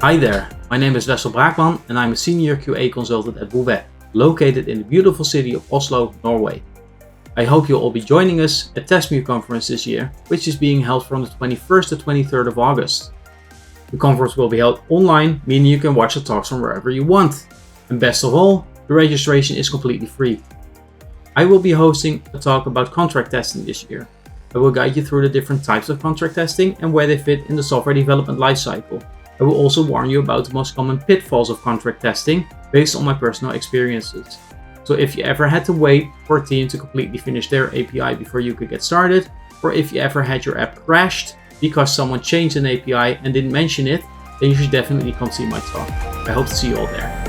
Hi there, my name is Wessel Braakman and I'm a senior QA consultant at Bouvet, located in the beautiful city of Oslo, Norway. I hope you'll all be joining us at TestMu Conference this year, which is being held from the 21st to 23rd of August. The conference will be held online, meaning you can watch the talks from wherever you want. And best of all, the registration is completely free. I will be hosting a talk about contract testing this year. I will guide you through the different types of contract testing and where they fit in the software development lifecycle. I will also warn you about the most common pitfalls of contract testing based on my personal experiences. So if you ever had to wait for a team to completely finish their API before you could get started, or if you ever had your app crashed because someone changed an API and didn't mention it, then you should definitely come see my talk. I hope to see you all there.